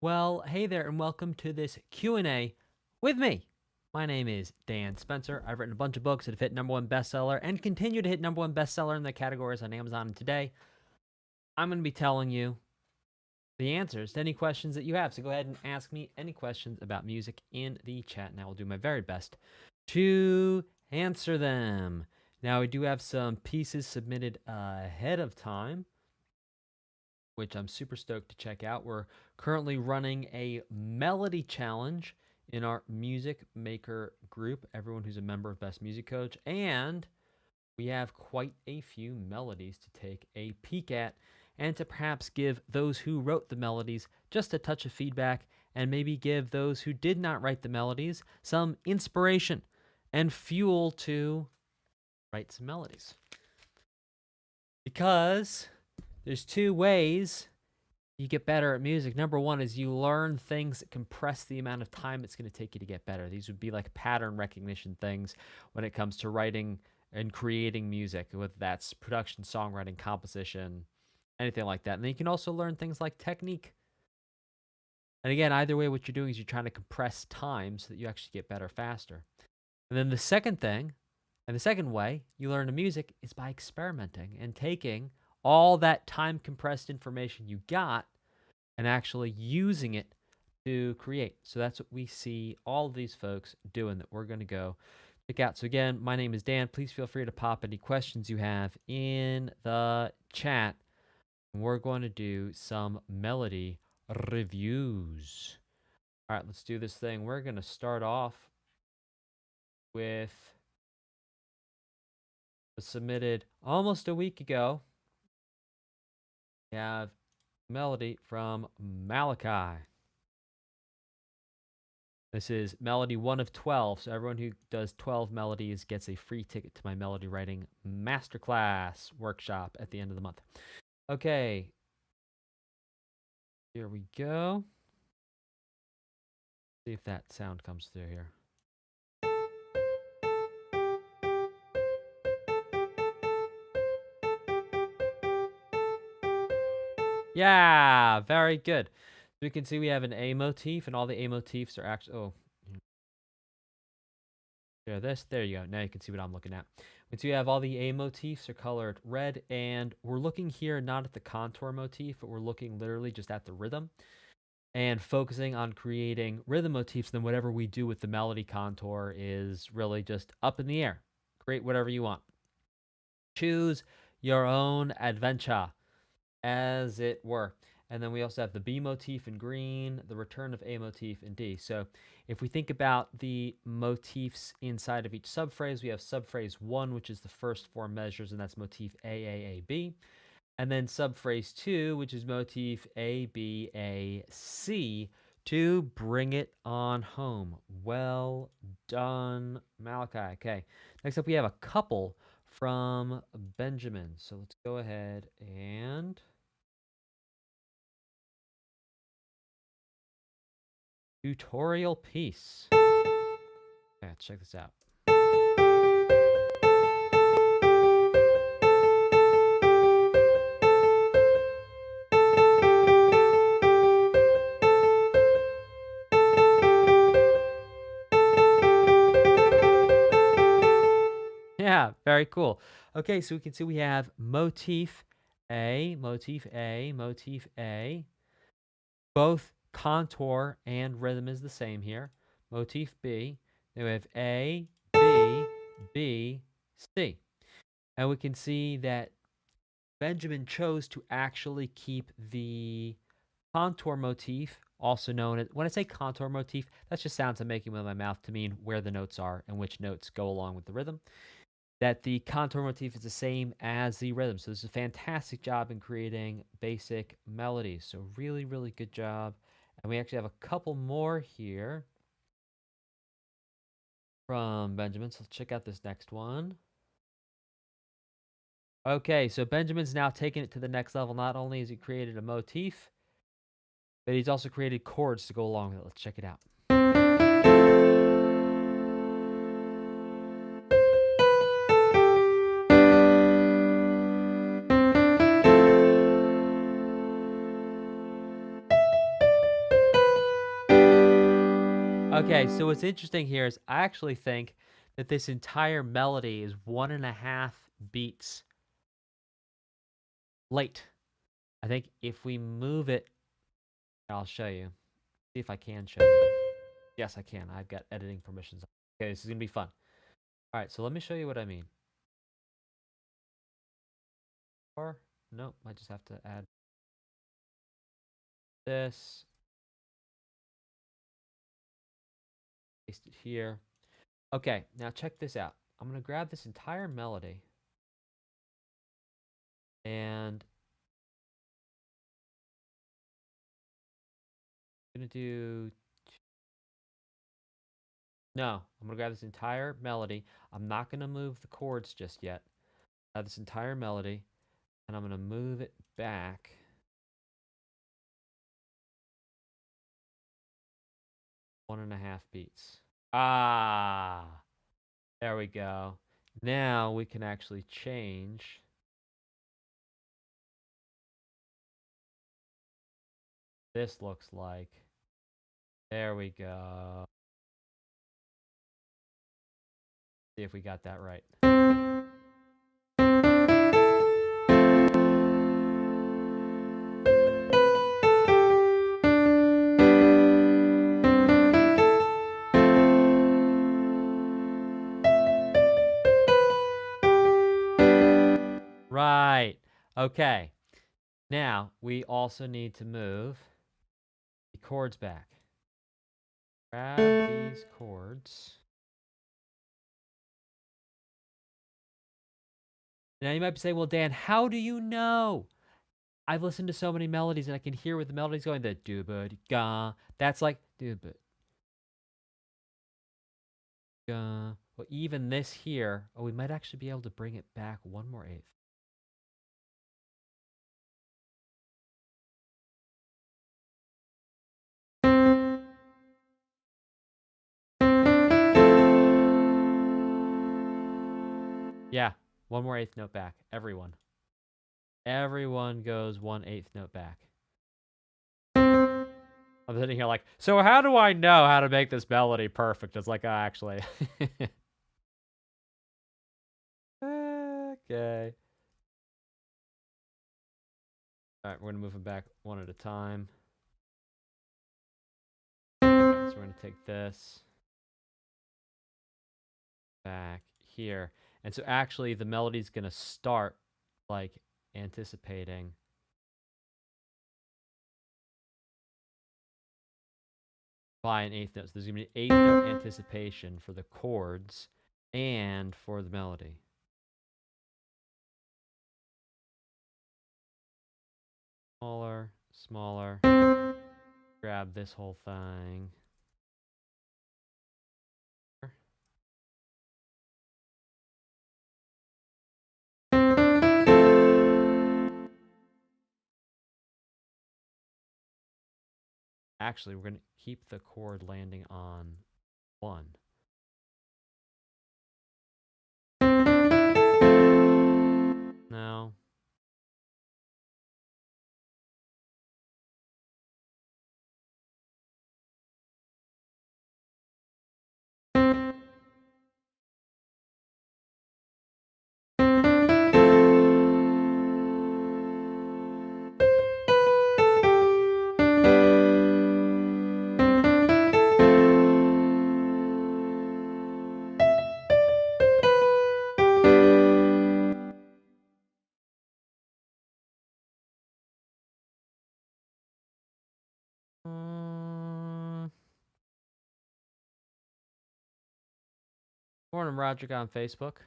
Well, hey there, and welcome to this Q&A with me. My name is Dan Spencer. I've written a bunch of books that have hit #1 bestseller and continue to hit #1 bestseller in their categories on Amazon. And today, I'm going to be telling you the answers to any questions that you have. So go ahead and ask me any questions about music in the chat, and I will do my very best to answer them. Now, we do have some pieces submitted ahead of time, which I'm super stoked to check out. We're currently running a melody challenge in our music maker group, everyone who's a member of Best Music Coach, and we have quite a few melodies to take a peek at and to perhaps give those who wrote the melodies just a touch of feedback and maybe give those who did not write the melodies some inspiration and fuel to write some melodies. Because there's two ways you get better at music. Number one is you learn things that compress the amount of time it's going to take you to get better. These would be like pattern recognition things when it comes to writing and creating music, whether that's production, songwriting, composition, anything like that. And then you can also learn things like technique. And again, either way, what you're doing is you're trying to compress time so that you actually get better faster. And then the second thing, and the second way you learn the music is by experimenting and taking all that time compressed information you got and actually using it to create. So that's what we see all of these folks doing that we're going to go check out. So again, my name is Dan. Please feel free to pop any questions you have in the chat. We're going to do some melody reviews. All right, let's do this thing. We're going to start off with submitted almost a week ago. We have melody from Malachi. This is melody 1 of 12. So everyone who does 12 melodies gets a free ticket to my melody writing masterclass workshop at the end of the month. Okay. Here we go. See if that sound comes through here. Yeah, very good. So we can see we have an A motif, and all the A motifs are actually, share this. There you go. Now you can see what I'm looking at. And so you have all the A motifs are colored red, and we're looking here not at the contour motif, but we're looking literally just at the rhythm and focusing on creating rhythm motifs. Then whatever we do with the melody contour is really just up in the air. Create whatever you want. Choose your own adventure, as it were. And then we also have the B motif in green, the return of A motif in D. So if we think about the motifs inside of each subphrase, we have subphrase 1, which is the first 4 measures, and that's motif A, A, A, B. And then subphrase 2, which is motif A, B, A, C, to bring it on home. Well done, Malachi. Okay, next up we have a couple from Benjamin. So let's go ahead and tutorial piece. Okay, let's check this out. Yeah, very cool. Okay, so we can see we have motif A, motif A, motif A. Both contour and rhythm is the same here. Motif B. Then we have A, B, B, C. And we can see that Benjamin chose to actually keep the contour motif, also known as, when I say contour motif, that just sounds I'm making with my mouth to mean where the notes are and which notes go along with the rhythm. That the contour motif is the same as the rhythm. So this is a fantastic job in creating basic melodies. So really, really good job. And we actually have a couple more here from Benjamin. So let's check out this next one. Okay, so Benjamin's now taken it to the next level. Not only has he created a motif, but he's also created chords to go along with it. Let's check it out. Okay, so what's interesting here is I actually think that this entire melody is 1.5 beats late. I think if we move it, I'll show you. See if I can show you. Yes, I can. I've got editing permissions. Okay, this is going to be fun. All right, so let me show you what I mean. Or, nope, I just have to add this. Paste it here. Okay, now check this out. I'm going to grab this entire melody and I'm going to do... No, I'm going to grab this entire melody. I'm not going to move the chords just yet. I have this entire melody and I'm going to move it back 1.5 beats. Ah, there we go. Now we can actually change this looks like. There we go. See if we got that right. Right. Okay. Now we also need to move the chords back. Grab these chords. Now you might be saying, well, Dan, how do you know? I've listened to so many melodies and I can hear where the melody's going. The do-ba-ga. That's like do-ba-ga. Well, even this here, oh, we might actually be able to bring it back 1 more eighth. Yeah, 1 more eighth note back. Everyone. Everyone goes 1/8 note back. I'm sitting here like, so how do I know how to make this melody perfect? It's like, actually. Okay. All right, we're going to move them back one at a time. All right, so we're going to take this back here. And so actually the melody's going to start like anticipating by an eighth note. So there's going to be an eighth note anticipation for the chords and for the melody. Smaller, smaller. Grab this whole thing. Actually, we're going to keep the chord landing on 1. No. Morning, Roderick on Facebook.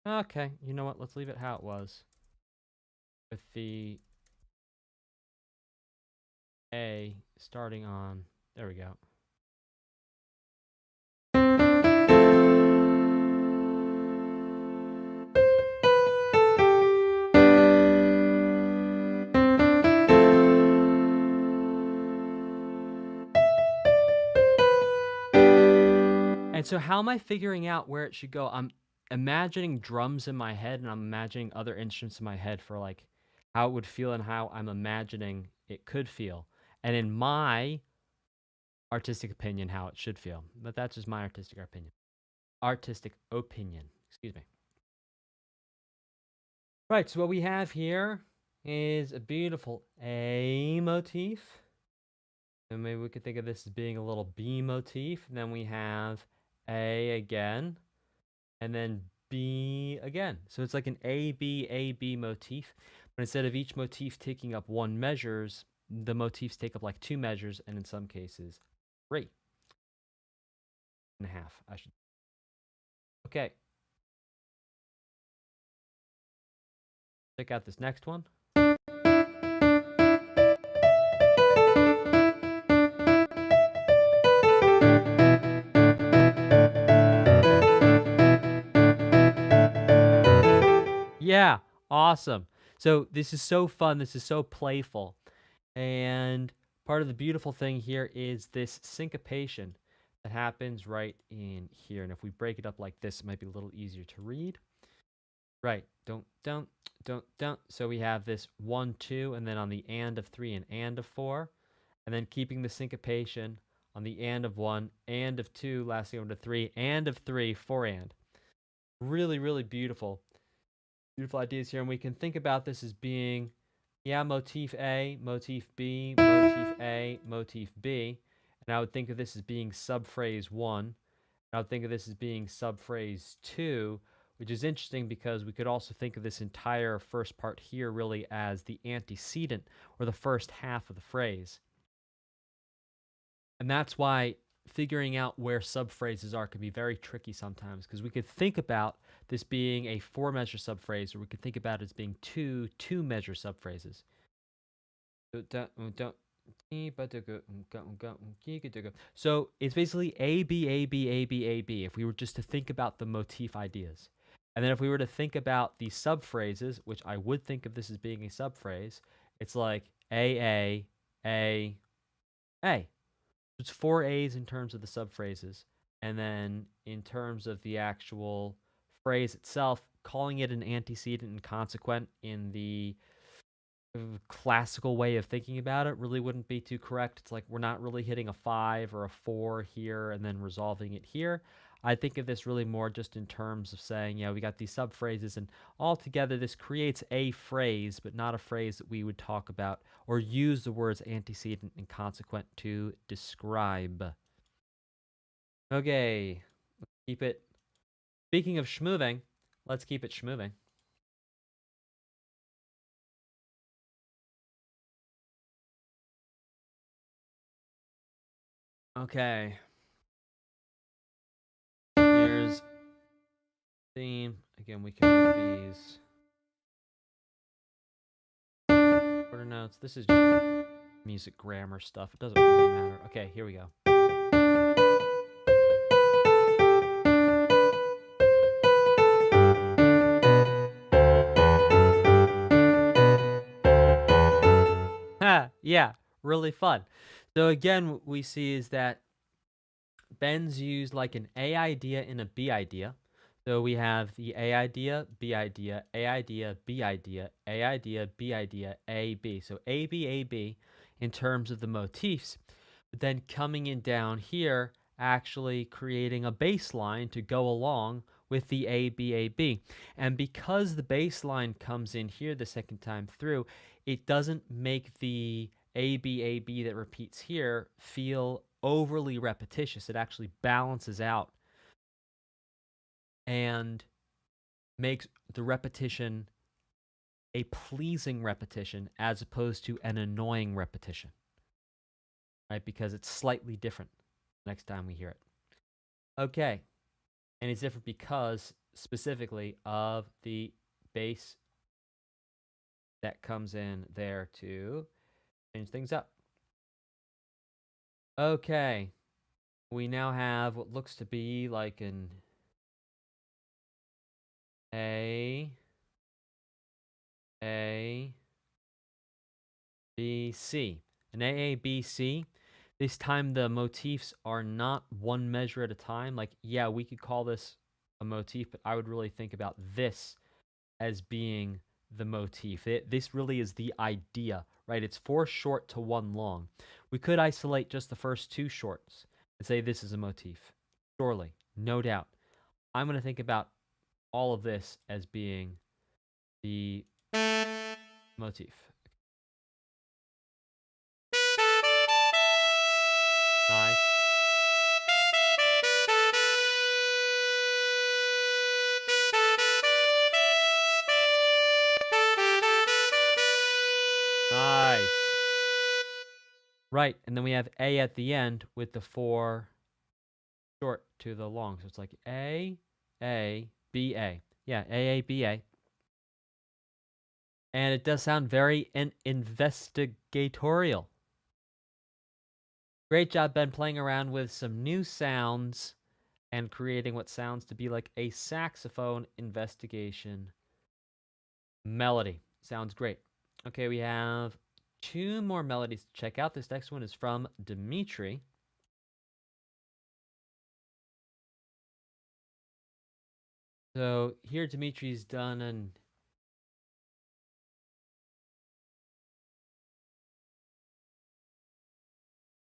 Okay, you know what? Let's leave it how it was. With the A starting on, there we go. And so how am I figuring out where it should go? I'm imagining drums in my head and I'm imagining other instruments in my head for like how it would feel and how I'm imagining it could feel. And in my artistic opinion, how it should feel. But that's just my artistic opinion. Artistic opinion. Excuse me. Right, so what we have here is a beautiful A motif. And maybe we could think of this as being a little B motif. And then we have A again, and then B again. So it's like an A, B motif. But instead of each motif taking up 1 measures, the motifs take up like 2 measures, and in some cases, 3.5, I should. Okay. Check out this next one. Yeah, awesome. So this is so fun. This is so playful. And part of the beautiful thing here is this syncopation that happens right in here. And if we break it up like this, it might be a little easier to read. Right. Don't. So we have this 1, 2, and then on the and of 3 and and of 4. And then keeping the syncopation on the and of 1, and of 2, lastly on to 3, and of 3, 4 and. Really, really beautiful. Beautiful ideas here. And we can think about this as being, yeah, motif A, motif B, motif A, motif B. And I would think of this as being subphrase 1. And I would think of this as being subphrase 2, which is interesting because we could also think of this entire first part here really as the antecedent, or the first half of the phrase. And that's why figuring out where subphrases are can be very tricky sometimes, because we could think about this being a 4-measure subphrase, or we could think about it as being 2 2-measure subphrases. So it's basically A, B, A, B, A, B, A, B, if we were just to think about the motif ideas. And then if we were to think about the subphrases, which I would think of this as being a subphrase, it's like A, A, A. It's 4 A's in terms of the subphrases. And then in terms of the actual phrase itself, calling it an antecedent and consequent in the classical way of thinking about it really wouldn't be too correct. It's like we're not really hitting a 5 or a 4 here and then resolving it here. I think of this really more just in terms of saying, we got these subphrases, and altogether this creates a phrase, but not a phrase that we would talk about or use the words antecedent and consequent to describe. Okay, let's keep it. Speaking of schmoving, let's keep it schmoving. Okay. Here's theme. Again, we can make these quarter notes. This is just music grammar stuff. It doesn't really matter. Okay, here we go. Yeah, really fun. So again, what we see is that Ben's used like an A idea and a B idea. So we have the A idea, B idea, A idea, B idea, A idea, B idea, A, B. So A, B in terms of the motifs. But then coming in down here, actually creating a baseline to go along with the A, B. And because the baseline comes in here the second time through, it doesn't make the A, B that repeats here feel overly repetitious. It actually balances out and makes the repetition a pleasing repetition as opposed to an annoying repetition, right? Because it's slightly different next time we hear it. Okay. And it's different because specifically of the bass that comes in there to change things up. Okay. We now have what looks to be like an A, B, C. An A, B, C. This time the motifs are not 1 measure at a time. Like, yeah, we could call this a motif, but I would really think about this as being the motif. This really is the idea, right? It's 4 short to 1 long. We could isolate just the first 2 shorts and say this is a motif. Surely, no doubt. I'm going to think about all of this as being the motif. Nice. Nice. Right, and then we have A at the end with the 4 short to the long. So it's like A, B, A. Yeah, A, B, A. And it does sound very investigatorial. Great job, Ben, playing around with some new sounds and creating what sounds to be like a saxophone investigation melody. Sounds great. Okay, we have 2 more melodies to check out. This next one is from Dimitri. So here Dimitri's done an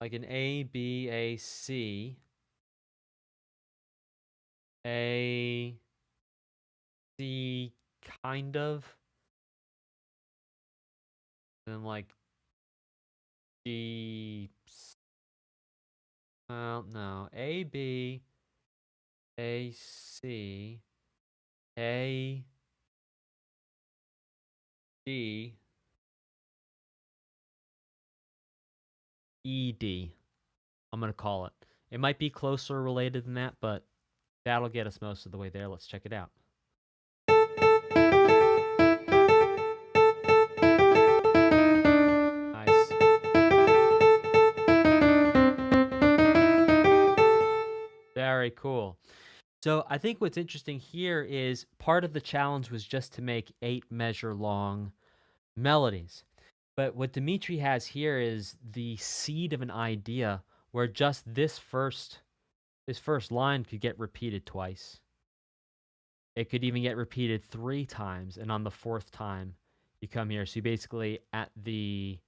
like an A, B, A, C, A, C, kind of, then like G, well, no, A, B, A, C, A, D, E, D. I'm going to call it. It might be closer related than that, but that'll get us most of the way there. Let's check it out. Nice. Very cool. So I think what's interesting here is part of the challenge was just to make 8 measure long melodies. But what Dimitri has here is the seed of an idea where just this first line could get repeated twice. It could even get repeated 3 times, and on the 4th time you come here. So you basically at the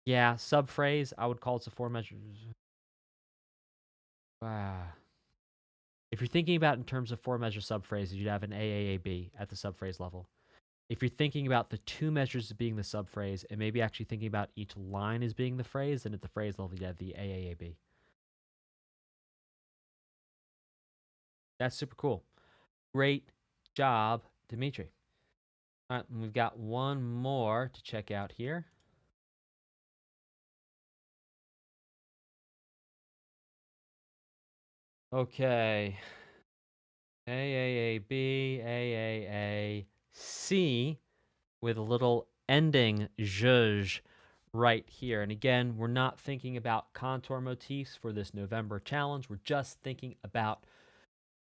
subphrase, I would call it a 4 measures. Wow. If you're thinking about in terms of 4 measure subphrases, you'd have an AAAB at the subphrase level. If you're thinking about the 2 measures as being the subphrase, and maybe actually thinking about each line as being the phrase, then at the phrase level, you have the AAAB. That's super cool. Great job, Dimitri. All right, we've got one more to check out here. Okay. AAAB, AAAC with a little ending zhuzh right here. And again, we're not thinking about contour motifs for this November challenge. We're just thinking about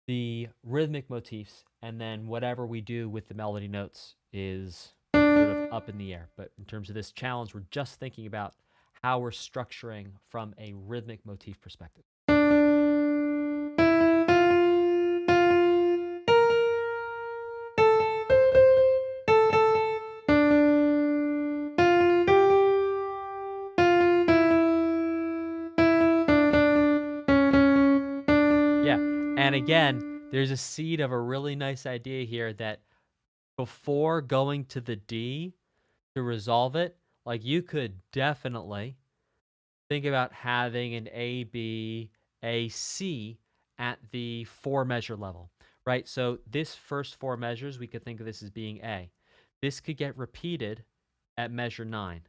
the rhythmic motifs, and then whatever we do with the melody notes is sort of up in the air. But in terms of this challenge, we're just thinking about how we're structuring from a rhythmic motif perspective. And again, there's a seed of a really nice idea here that before going to the D to resolve it, like you could definitely think about having an A, B, A, C at the 4 measure level, right? So this first 4 measures, we could think of this as being A. This could get repeated at measure 9.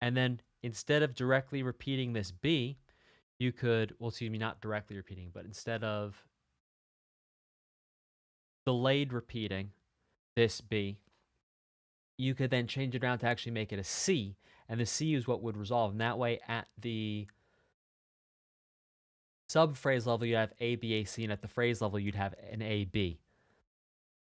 And then instead of directly repeating this B, you could, well, excuse me, not directly repeating, but instead of delayed repeating this B, you could then change it around to actually make it a C, and the C is what would resolve. And that way, at the subphrase level, you have A, B, A, C, and at the phrase level, you'd have an A, B.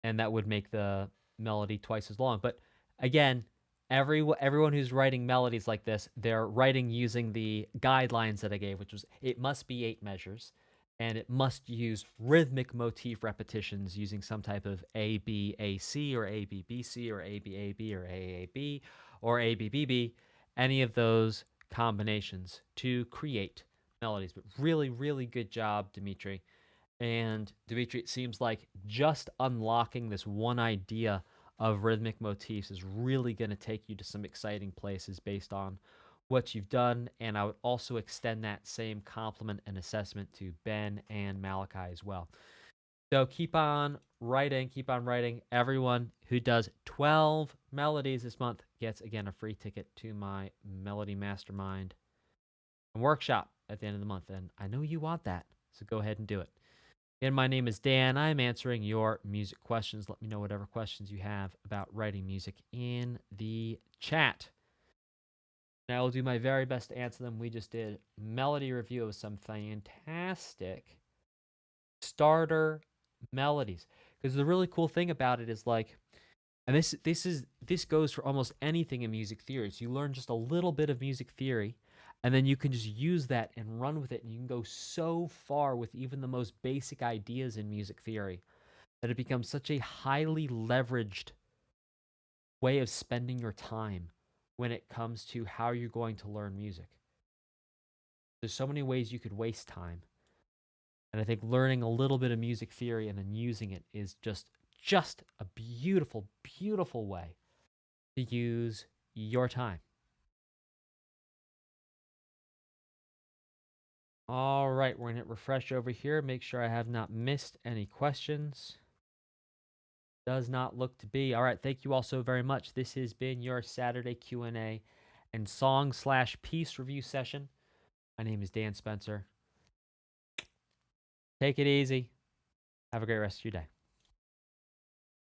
And that would make the melody twice as long. But again, everyone who's writing melodies like this, they're writing using the guidelines that I gave, which was it must be 8 measures. and it must use rhythmic motif repetitions using some type of ABAC or ABBC or ABAB or AAB or ABBB, any of those combinations to create melodies. But really, really good job, Dimitri. And Dimitri, it seems like just unlocking this one idea of rhythmic motifs is really going to take you to some exciting places based on what you've done. And I would also extend that same compliment and assessment to Ben and Malachi as well. So keep on writing, keep on writing. Everyone who does 12 melodies this month gets, again, a free ticket to my Melody Mastermind workshop at the end of the month. And I know you want that, so go ahead and do it. And my name is Dan. I'm answering your music questions. Let me know whatever questions you have about writing music in the chat. And I will do my very best to answer them. We just did melody review of some fantastic starter melodies. Because the really cool thing about it is like, and this goes for almost anything in music theory. So you learn just a little bit of music theory, and then you can just use that and run with it, and you can go so far with even the most basic ideas in music theory that it becomes such a highly leveraged way of spending your time when it comes to how you're going to learn music. There's so many ways you could waste time. And I think learning a little bit of music theory and then using it is just a beautiful, beautiful way to use your time. All right, we're going to hit refresh over here. Make sure I have not missed any questions. Does not look to be. All right, thank you all so very much. This has been your Saturday Q&A and song/piece review session. My name is Dan Spencer. Take it easy. Have a great rest of your day.